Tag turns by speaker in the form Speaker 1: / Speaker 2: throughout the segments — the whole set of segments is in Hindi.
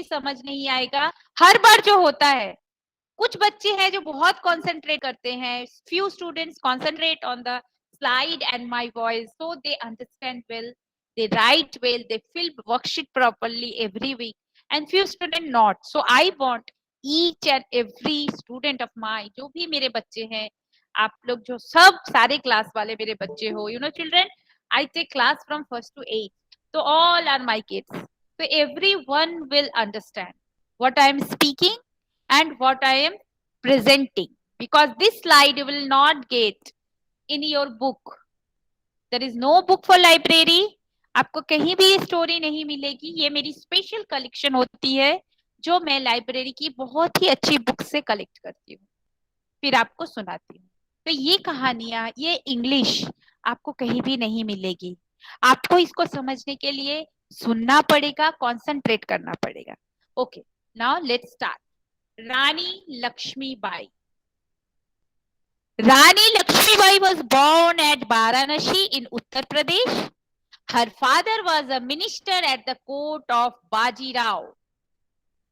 Speaker 1: समझ नहीं आएगा। हर बार जो होता है, कुछ बच्चे हैं जो बहुत कॉन्सेंट्रेट करते हैं, few students concentrate on the slide and my voice, so they understand well, they write well, they fill worksheet properly every week, and few students not. So I want each and every student of mine, जो भी मेरे बच्चे हैं, आप लोग जो सब सारे क्लास वाले मेरे बच्चे हो, you know children, I take class from 1st to 8th, so all are my kids, so everyone will understand what I am speaking and what I am presenting, because this slide you will not get in your book. There is no book for library. आपको कहीं भी ये स्टोरी नहीं मिलेगी। ये मेरी स्पेशल कलेक्शन होती है जो मैं लाइब्रेरी की बहुत ही अच्छी बुक से कलेक्ट करती हूँ, फिर आपको सुनाती हूँ। तो ये कहानियां, ये इंग्लिश आपको कहीं भी नहीं मिलेगी। आपको इसको समझने के लिए सुनना पड़ेगा, कॉन्सेंट्रेट करना पड़ेगा। Okay, now let's start. Rani Lakshmi Bai. Rani Lakshmi Bai was born at Varanasi in Uttar Pradesh. Her father was a minister at the court of Baji Rao.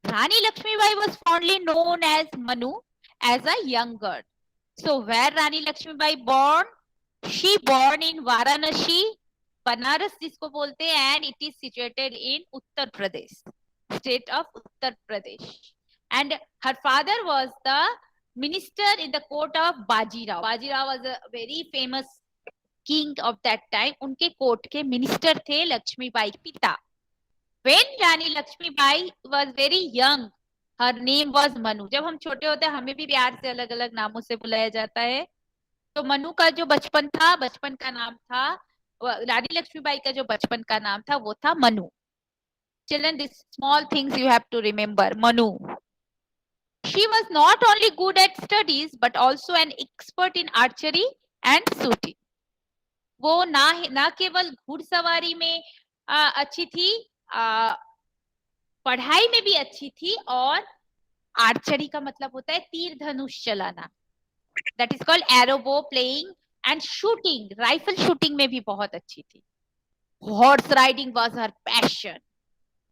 Speaker 1: Rani Lakshmi Bai was fondly known as Manu as a young girl. So where Rani Lakshmi Bai born? She born in Varanasi, Banaras जिसको बोलते हैं, and it is situated in Uttar Pradesh, state of Uttar Pradesh. And her father was the minister in the court of Bajirao. Bajirao was a very famous king of that time. उनके कोर्ट के मिनिस्टर थे लक्ष्मीबाई पिता. When Rani Lakshmibai was very young, her name was Manu. जब हम छोटे होते हैं हमें भी प्यार से अलग अलग नामों से बुलाया जाता है. तो मनु का जो बचपन था, बचपन का नाम था, रानी लक्ष्मीबाई का जो बचपन का नाम था वो था Manu. Children, these small things you have to remember. Manu. She was not only good at studies but also an expert in archery and shooting. वो ना केवल घुड़सवारी में अच्छी थी, पढ़ाई में भी अच्छी थी, और आर्चरी का मतलब होता है तीर धनुष चलाना, दैट इज कॉल्ड एरो बो playing, and shooting, rifle shooting में भी बहुत अच्छी थी. Horse riding was her passion.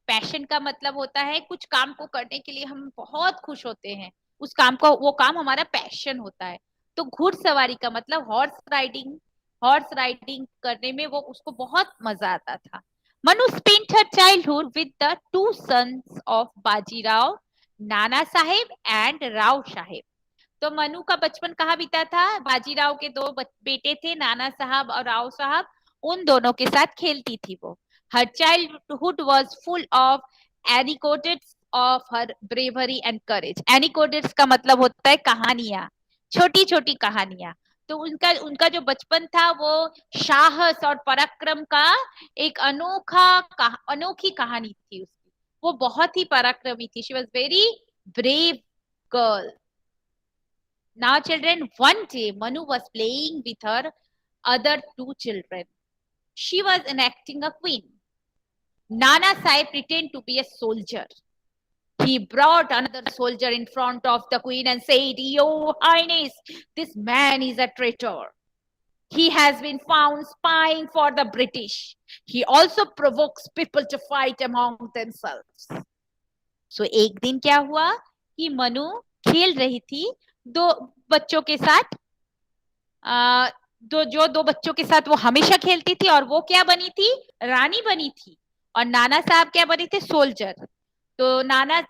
Speaker 1: Passion का मतलब होता है कुछ काम को करने के लिए हम बहुत खुश होते हैं, उस काम को, वो काम हमारा पैशन होता है. तो घुड़सवारी का मतलब हॉर्स राइडिंग करने में वो उसको बहुत मजा आता था. Manu spent her childhood with the two sons of Bajirao, Nana Saheb and Rao साहेब. तो मनु का बचपन कहाँ बीता था? बाजीराव के दो बेटे थे, नाना साहब और राव साहब, उन दोनों के साथ खेलती थी वो. Her childhood was full of anecdotes of her bravery and courage. Anecdotes का मतलब होता है कहानियां, छोटी छोटी कहानियां. तो उनका जो बचपन था वो साहस और पराक्रम का एक अनोखी कहानी थी उसकी. वो बहुत ही पराक्रमी थी. She was very brave girl. Now children, one day Manu was playing with her other two children. She was enacting a queen. Nana Sahib pretended to be a soldier. He brought another soldier in front of the queen and said, "Your Highness, this man is a traitor. He has been found spying for the British. He also provokes people to fight among themselves." So एक दिन क्या हुआ कि मनु खेल रही थी दो बच्चों के साथ, दो बच्चों के साथ वो हमेशा खेलती थी, और वो क्या बनी थी? रानी बनी थी. और नाना साहब क्या बने थे? सोल्जर. तो नाना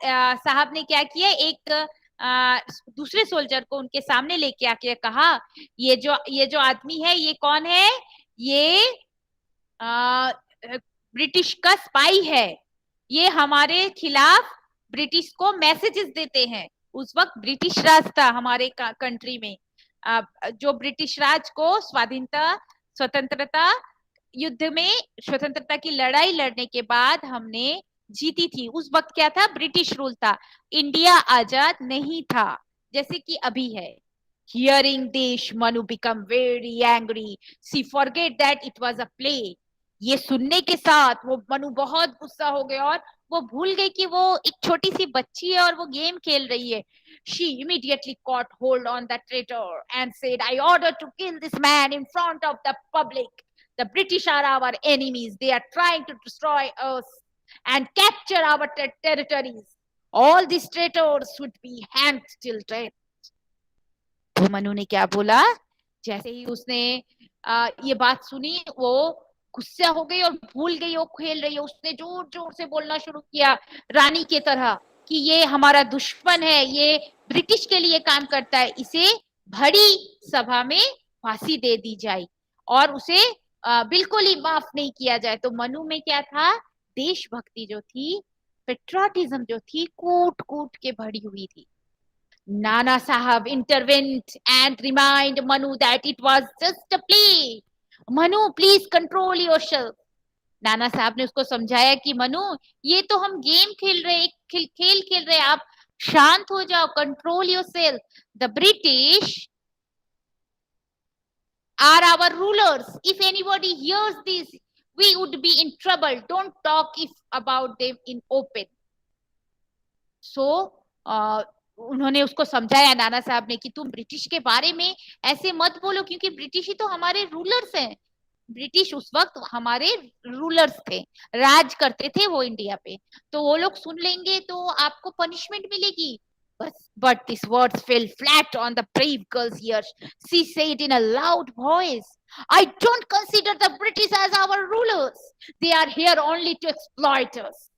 Speaker 1: साहब ने क्या किया, एक दूसरे सोल्जर को उनके सामने लेके आके कहा, ये जो आदमी है ये कौन है? ये ब्रिटिश का स्पाई है. ये हमारे खिलाफ ब्रिटिश को मैसेजेस देते हैं. उस वक्त ब्रिटिश राज था हमारे कंट्री में. जो ब्रिटिश राज को स्वतंत्रता युद्ध में स्वतंत्रता की लड़ाई लड़ने के बाद हमने जीती थी. उस वक्त क्या था? ब्रिटिश रूल था. इंडिया आजाद नहीं था जैसे कि अभी है. Hearing this, Manu become very angry. She forget that it was a play. ये सुनने के साथ वो मनु बहुत गुस्सा हो गया और वो भूल गई कि वो एक छोटी सी बच्ची है और वो गेम खेल रही है. She immediately caught hold on the traitor and said, "I order to kill this man in front of the public. The British are our enemies. They are trying to destroy us and capture our territories. All these traitors should be hanged till death. तो मनु ने क्या बोला, जैसे ही उसने ये बात सुनी वो गुस्सा हो गई और भूल गई वो खेल रही है। उसने जोर जोर से बोलना शुरू किया रानी की तरह कि ये हमारा दुश्मन है, ये ब्रिटिश के लिए काम करता है, इसे बड़ी सभा में फांसी दे दी जाए और उसे बिल्कुल ही माफ नहीं किया जाए। तो मनु में क्या था, देशभक्ति जो थी, पेट्रियटिज्म जो थी, कूट कूट के भरी हुई थी। Nana Sahab intervened and reminded Manu that it was just a play. Manu, please control yourself. नाना साहब ने उसको समझाया कि मनु, ये तो हम गेम खेल रहे, खेल खेल रहे, आप शांत हो जाओ, control yourself. The British are our rulers. If anybody hears this, we would be in trouble. Don't talk about them in open. So उन्होंने उसको समझाया नाना साहब ने कि तुम ब्रिटिश के बारे में ऐसे मत बोलो, क्योंकि ब्रिटिश ही तो हमारे रूलर्स हैं. ब्रिटिश उस वक्त हमारे रूलर्स थे, राज करते थे वो इंडिया पे, तो वो लोग सुन लेंगे तो आपको पनिशमेंट मिलेगी. But these words fell flat on the brave girl's ears. She said in a loud voice, I don't consider the British as our rulers. They are here only to exploit us.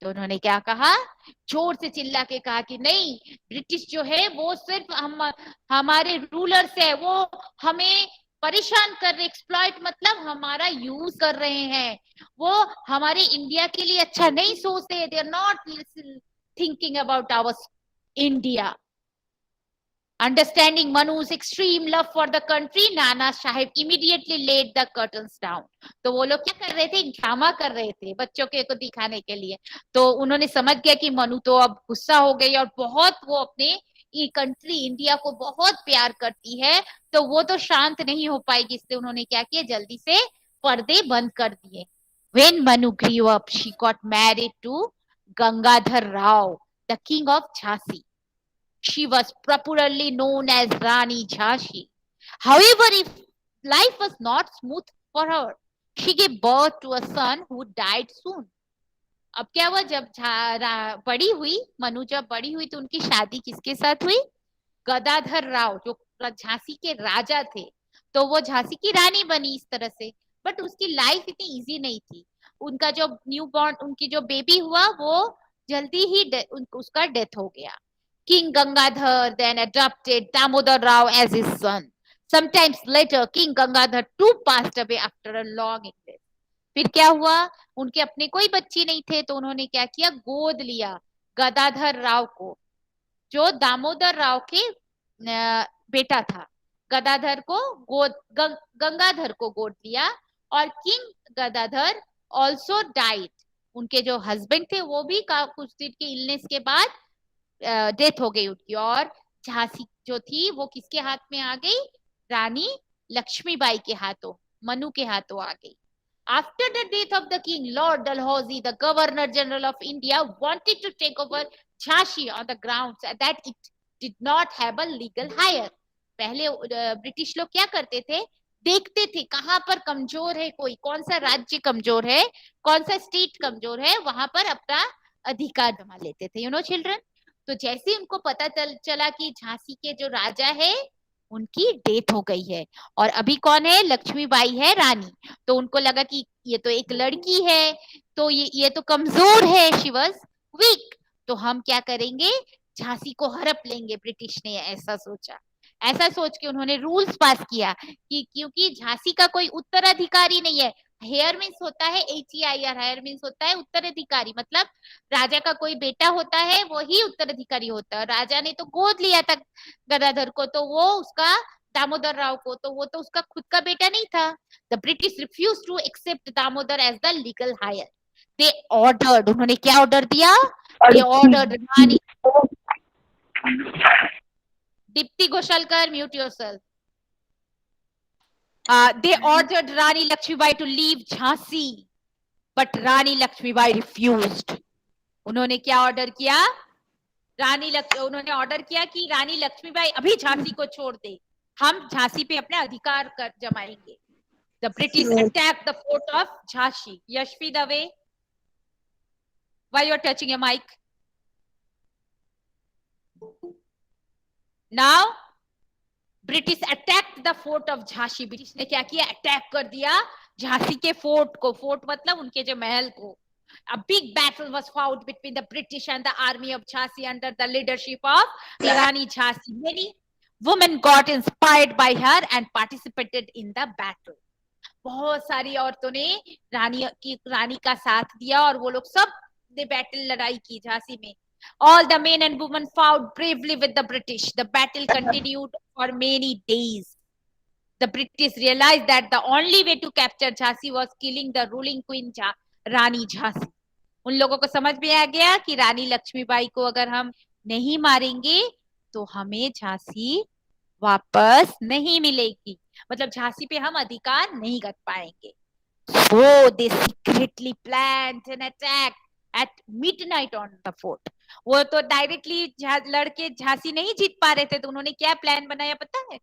Speaker 1: तो उन्होंने क्या कहा, जोर से चिल्ला के कहा कि नहीं, ब्रिटिश जो है वो सिर्फ हमारे रूलर्स है, वो हमें परेशान कर रहे, एक्सप्लॉइट मतलब हमारा यूज कर रहे हैं, वो हमारे इंडिया के लिए अच्छा नहीं सोचते. They are not thinking about our India. Understanding Manu's extreme love for the country, Nana Sahib immediately laid the curtains down. तो वो लोग क्या कर रहे थे, ड्रामा कर रहे थे बच्चों के को दिखाने के लिए. तो उन्होंने समझ गया कि मनु तो अब गुस्सा हो गई और बहुत वो अपने ये कंट्री इंडिया को बहुत प्यार करती है, तो वो तो शांत नहीं हो पाएगी. इसलिए उन्होंने क्या किया, जल्दी से पर्दे बंद कर दिए. When Manu grew up, she got married to Gangadhar Rao, the king of Jhansi. She was popularly known as Rani Jhansi. However, if life was not smooth for her, she gave birth to a son who died soon. अब क्या हुआ, जब बड़ी हुई, मनु जब बड़ी हुई तो उनकी शादी किसके साथ हुई, गदाधर राव जो झांसी के राजा थे. तो वो झांसी की रानी बनी इस तरह से. बट उसकी लाइफ इतनी इजी नहीं थी. उनका जो न्यू बॉर्न, उनकी जो बेबी हुआ वो जल्दी ही उसका डेथ हो गया. King Gangadhar then adopted Damodar Rao as his son. Sometimes later, King Gangadhar too passed away after a long illness. फिर क्या हुआ, उनके अपने कोई बच्चे नहीं थे, तो उन्होंने क्या किया, गोद लिया गदाधर राव को, जो दामोदर राव के बेटा था. गदाधर को गोद, गंगाधर को गोद लिया. और किंग गदाधर ऑल्सो डाइड. उनके जो हस्बैंड थे वो भी कुछ दिन के इलनेस के बाद डेथ हो गई उनकी. और झांसी जो थी वो किसके हाथ में आ गई, रानी लक्ष्मीबाई के हाथों, मनु के हाथों आ गई. After the death of the king, Lord Dalhousie, the Governor General of India, wanted to take over Jhansi on the grounds that it did not have a legal heir. पहले ब्रिटिश लोग क्या करते थे, देखते थे कहां पर कमजोर है कोई, कौन सा राज्य कमजोर है, कौन सा स्टेट कमजोर है, वहां पर अपना अधिकार जमा लेते थे. You know children. तो जैसे उनको पता चला कि झांसी के जो राजा है उनकी डेथ हो गई है और अभी कौन है, लक्ष्मीबाई है रानी, तो उनको लगा कि ये तो एक लड़की है, तो ये तो कमजोर है, शी वाज वीक, तो हम क्या करेंगे, झांसी को हड़प लेंगे. ब्रिटिश ने ऐसा सोचा. ऐसा सोच के उन्होंने रूल्स पास किया कि क्योंकि झांसी का कोई उत्तराधिकारी नहीं है. हेयर मीन्स होता है HEIR, हेयर मीन्स होता है उत्तराधिकारी, मतलब राजा का कोई बेटा होता है वही उत्तराधिकारी होता है. राजा ने तो गोद लिया था गदाधर को, तो वो उसका दामोदर राव को, तो वो तो उसका खुद का बेटा नहीं था. The British refuse to accept Damodar as the legal heir. They ordered, उन्होंने क्या ऑर्डर दिया, they ordered Rani. Deepti Ghoshalkar, mute yourself. They ordered Rani Lakshmibai to leave Jhansi, but Rani Lakshmibai refused. उन्होंने क्या ऑर्डर किया, उन्होंने ऑर्डर किया कि रानी लक्ष्मीबाई अभी झांसी को छोड़ दे, हम झांसी पे अपने अधिकार जमाएंगे. The British attacked the fort of Jhansi. Yashvi Dave. Why you are touching your mic? Now British attack the fort of Jhansi. British ने क्या किया? अटैक कर दिया झांसी के फोर्ट को. फोर्ट मतलब उनके जो महल को. A big battle was fought between the British and the army of Jhansi under the leadership of Rani Jhansi. Many women got inspired by her and participated in the battle. बहुत सारी औरतों ने रानी का साथ दिया और वो लोग सब ने बैटल लड़ाई की झांसी में. All the men and women fought bravely with the British. The battle continued for many days. The British realized that the only way to capture Jhansi was killing the ruling queen Rani Jhansi. उन लोगों को समझ में आ गया कि रानी लक्ष्मीबाई को अगर हम नहीं मारेंगे तो हमें झांसी वापस नहीं मिलेगी. मतलब झांसी पे हम अधिकार नहीं कर पाएंगे. So they secretly planned an attack at midnight on the fort. वो तो डायरेक्टली लड़के झांसी नहीं जीत पा रहे थे तो उन्होंने क्या प्लान बनाया पता है?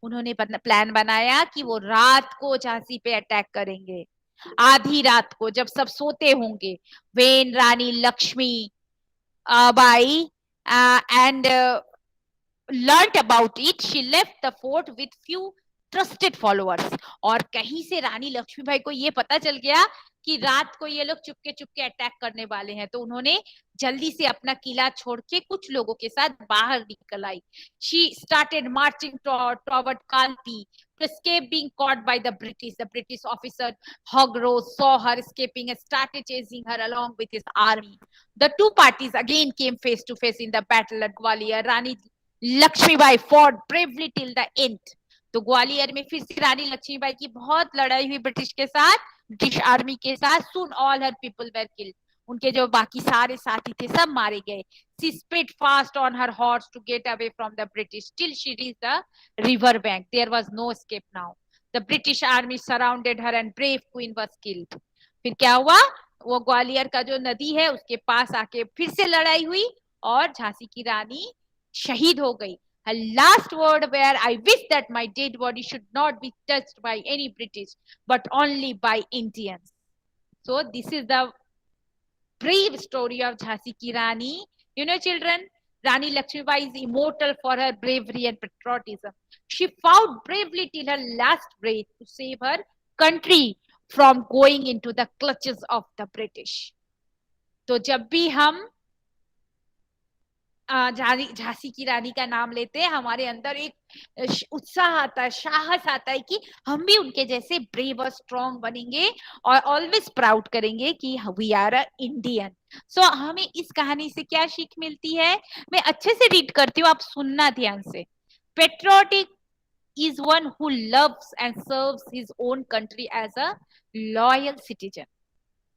Speaker 1: उन्होंने प्लान बनाया कि वो रात को झांसी पे अटैक करेंगे. आधी रात को जब सब सोते होंगे. When Rani Lakshmi Bai and learnt about it, she left the fort with few trusted followers. और कहीं से रानी लक्ष्मीबाई को ये पता चल गया कि रात को ये लोग चुपके चुपके अटैक करने वाले हैं तो उन्होंने जल्दी से अपना किला छोड़ के कुछ लोगों के साथ बाहर निकल आई. She started marching toward Kalpi to escape being caught by the British. The British officer Hogg Rose saw her escaping and started chasing her along with his army. The two parties again came face to face in the battle at Gwalior. Rani Lakshmibai fought bravely till the end. तो ग्वालियर में फिर से रानी लक्ष्मीबाई की बहुत लड़ाई हुई ब्रिटिश के साथ, ब्रिटिश आर्मी के साथ. Soon all her people were killed. उनके जो बाकी सारे साथी थे सब मारे गए. She sped fast on her horse to get away from the British till she reached the river bank. There was no escape now. The British army surrounded her and brave queen was killed. फिर क्या हुआ? वो ग्वालियर का जो नदी है उसके पास आके फिर से लड़ाई हुई और झांसी की रानी शहीद हो गई. Her last word were, I wish that my dead body should not be touched by any British, but only by Indians. So this is the brave story of Jhansi ki Rani. You know, children, Rani Lakshmibai is immortal for her bravery and patriotism. She fought bravely till her last breath to save her country from going into the clutches of the British. तो जब भी हम झांसी की रानी का नाम लेते हैं हमारे अंदर एक उत्साह आता है, साहस आता है कि हम भी उनके जैसे ब्रेव और स्ट्रॉन्ग बनेंगे और ऑलवेज प्राउड करेंगे कि वी आर अ इंडियन. सो हमें इस कहानी से क्या सीख मिलती है? मैं अच्छे से रीड करती हूँ, आप सुनना ध्यान से. Patriotic is one who loves and serves his own country as a loyal citizen.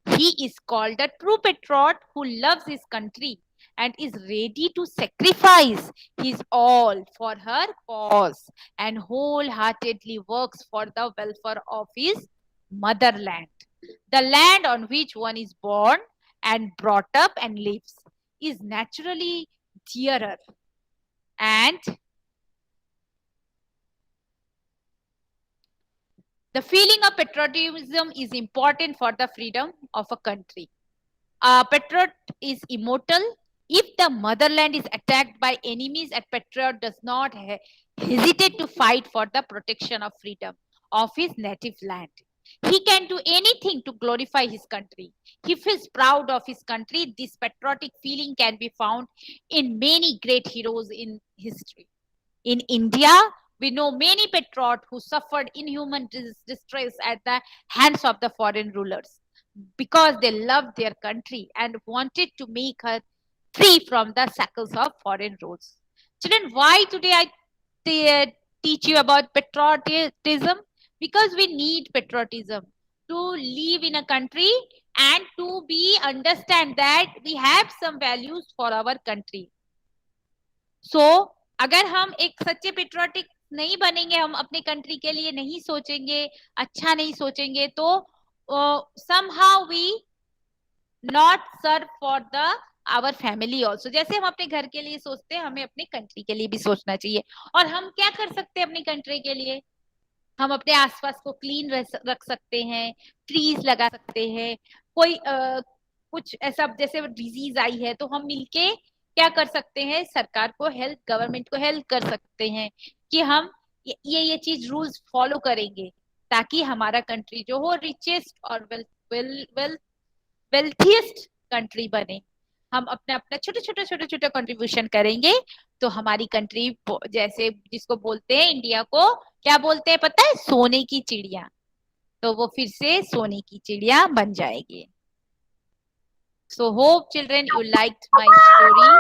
Speaker 1: He is called a true patriot who loves his country and is ready to sacrifice his all for her cause and wholeheartedly works for the welfare of his motherland. The land on which one is born and brought up and lives is naturally dearer and the feeling of patriotism is important for the freedom of a country. A patriot is immortal. If the motherland is attacked by enemies, a patriot does not hesitate to fight for the protection of freedom of his native land. He can do anything to glorify his country. He feels proud of his country. This patriotic feeling can be found in many great heroes in history. In India, we know many patriots who suffered inhuman distress at the hands of the foreign rulers because they loved their country and wanted to make her free from the shackles of foreign rules. Children, why today I teach you about patriotism? Because we need patriotism to live in a country and to be understand that we have some values for our country. So, अगर हम एक सच्चे पेट्रियोटिक नहीं बनेंगे, हम अपने कंट्री के लिए नहीं सोचेंगे, अच्छा नहीं सोचेंगे तो somehow we not serve for the our family also. जैसे हम अपने घर के लिए सोचते हैं हमें अपने कंट्री के लिए भी सोचना चाहिए. और हम क्या कर सकते हैं अपनी कंट्री के लिए? हम अपने आसपास को क्लीन रख सकते हैं, ट्रीज लगा सकते हैं, कोई कुछ ऐसा जैसे डिजीज आई है, तो हम मिलके क्या कर सकते हैं, सरकार को हेल्प, गवर्नमेंट को हेल्प कर सकते हैं कि हम ये चीज रूल्स फॉलो करेंगे, ताकि हमारा कंट्री जो हो रिचेस्ट और वेल्थिएस्ट कंट्री बने। हम अपने अपना छोटे छोटे कंट्रीब्यूशन करेंगे, तो हमारी कंट्री जैसे जिसको बोलते हैं इंडिया को क्या बोलते हैं पता है, सोने की चिड़िया, तो वो फिर से सोने की चिड़िया बन जाएगी। So hope children you liked my story.